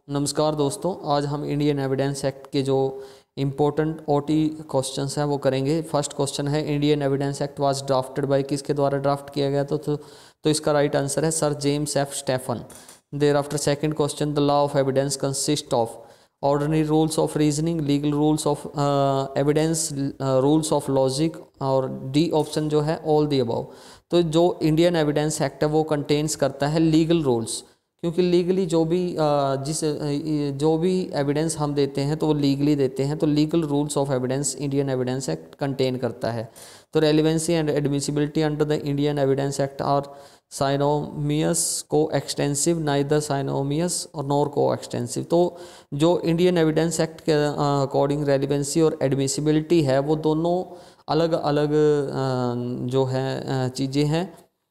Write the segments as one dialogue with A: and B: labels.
A: नमस्कार दोस्तों, आज हम इंडियन एविडेंस एक्ट के जो इम्पोर्टेंट ओटी क्वेश्चंस हैं वो करेंगे। फर्स्ट क्वेश्चन है, Indian evidence act was drafted by, किसके द्वारा ड्राफ्ट किया गया? तो इसका राइट आंसर है sir James F Stephen. Thereafter second question, the law of evidence consist of ordinary rules of reasoning, legal rules of evidence, rules of logic, और D option जो है ऑल दी अबव। तो जो Indian evidence act है वो contains करता है legal rules, क्योंकि लीगली जो भी एविडेंस हम देते हैं तो वो लीगली देते हैं, तो legal rules of evidence Indian evidence act contain करता है। तो relevancy and admissibility under the Indian evidence act are synonymous coextensive, neither साइनोमियस और नॉर को एक्सटेंसिव। तो जो इंडियन एविडेंस एक्ट के अकॉर्डिंग रेलिवेंसी और एडमिसिबिलिटी है वो दोनों अलग अलग जो है चीज़ें हैं,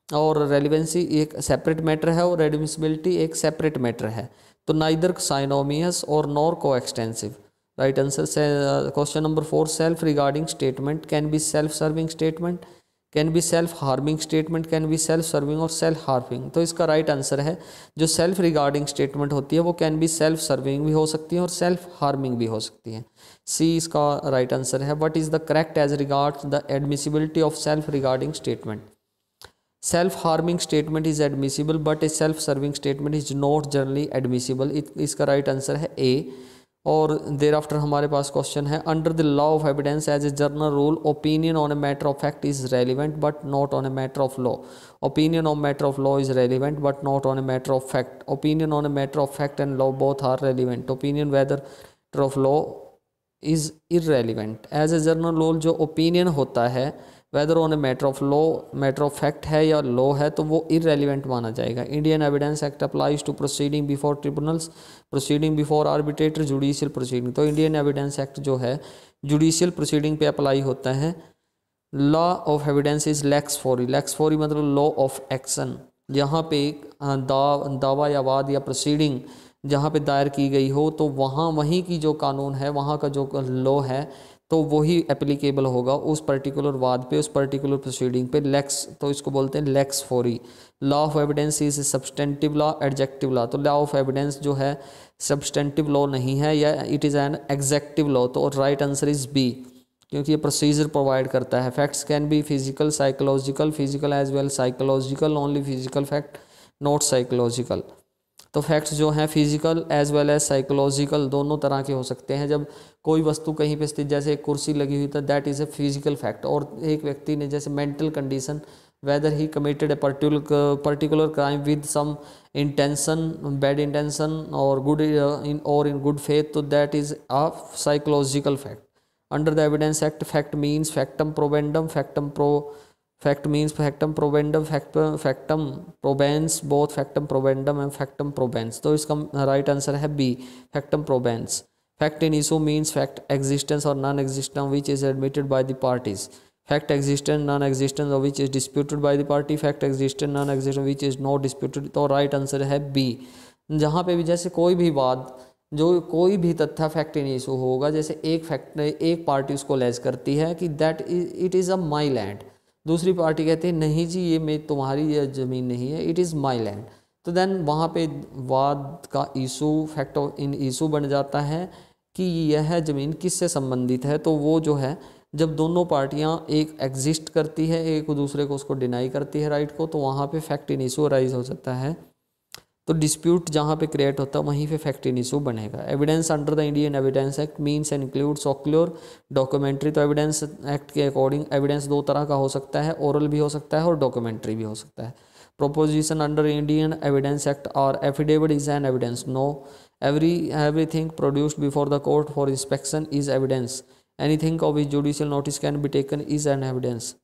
A: और रेलिवेंसी एक सेपरेट मैटर है और एडमिसिबिलिटी एक सेपरेट मैटर है। तो नाइदर साइनोमियस और नॉर को एक्सटेंसिव। राइट आंसर से question number 4, self regarding statement can be self serving statement, can be self harming statement, can be self serving और सेल्फ हार्मिंग। तो इसका राइट आंसर है जो सेल्फ रिगार्डिंग स्टेटमेंट होती है वो कैन बी सेल्फ सर्विंग भी हो सकती है और सेल्फ हार्मिंग भी हो सकती है। सी इसका राइट आंसर है। What is the correct as regards the admissibility of self regarding statement? Self harming statement is admissible but a self serving statement is not generally admissible. इसका right answer है A. और thereafter हमारे पास question है, under the law of evidence as a general rule opinion on a matter of fact is relevant but not on a matter of law. Opinion on matter of law is relevant but not on a matter of fact. Opinion on a matter of fact and law both are relevant. Opinion whether of law is irrelevant. As a general rule जो opinion होता है whether on a matter of law, matter of fact है या law है, तो वो irrelevant माना जाएगा। Indian evidence act applies to proceeding before tribunals, proceeding before arbitrator, judicial proceeding. तो इंडियन एविडेंस एक्ट जो है जुडिशियल प्रोसीडिंग पे अप्लाई होता है। Law of evidence is lex fori. Lex fori मतलब लॉ ऑफ एक्शन। यहाँ पे दावा या वाद या प्रोसीडिंग जहाँ पे दायर की गई हो तो वहीं की जो कानून है, वहाँ का जो लॉ है, तो वही एप्लीकेबल होगा उस पर्टिकुलर वाद पे, उस पर्टिकुलर प्रोसीडिंग पे। लेक्स, तो इसको बोलते हैं lex fori. Law of evidence is substantive law, adjective law. तो लॉ ऑफ एविडेंस जो है सब्सटेंटिव लॉ नहीं है, या it is an adjective law. तो राइट आंसर इज बी, क्योंकि ये प्रोसीजर प्रोवाइड करता है। Facts can be physical, psychological, physical as well psychological, only physical fact not psychological. तो फैक्ट्स जो हैं physical as well as psychological दोनों तरह के हो सकते हैं। जब कोई वस्तु कहीं पे स्थित, जैसे एक कुर्सी लगी हुई, तो that is a physical fact. और एक व्यक्ति ने जैसे mental condition, whether he committed a particular crime with some intention, bad intention और गुड इन गुड फेथ, तो that is a psychological fact. Under the evidence act, fact means factum probandum, fact means factum probandum, factum probans, both factum probandum and factum probans. तो इसका right answer है B, factum probans. Fact in issue means fact existence और non existence which is admitted by the parties. Fact existence non existence और which is disputed by the party. Fact existence non existence which is not disputed. तो right answer है B. जहाँ पे भी जैसे कोई भी वाद, जो कोई भी तथ्य फैक्ट इन इशू होगा, जैसे एक पार्टी उसको लेज करती है कि that it is a my land, दूसरी पार्टी कहती है नहीं जी ये मैं तुम्हारी ये ज़मीन नहीं है, इट इज़ माई लैंड। तो देन वहाँ पे वाद का इशू, फैक्ट इन इशू बन जाता है कि यह ज़मीन किससे संबंधित है। तो वो जो है जब दोनों पार्टियाँ एक एग्जिस्ट करती है, एक दूसरे को उसको डिनाई करती है राइट को, तो वहाँ पे फैक्ट इन इशू राइज हो सकता है। तो डिस्प्यूट जहाँ पे क्रिएट होता है वहीं पे फैक्ट इन इशू बनेगा। Evidence under the Indian evidence act means and includes occur documentary. तो एविडेंस एक्ट के अकॉर्डिंग एविडेंस दो तरह का हो सकता है, ओरल भी हो सकता है और डॉक्यूमेंट्री भी हो सकता है। Proposition under Indian evidence act और affidavit is an evidence. No, everything produced before the court for inspection is evidence. Anything of which judicial notice can be taken is an evidence.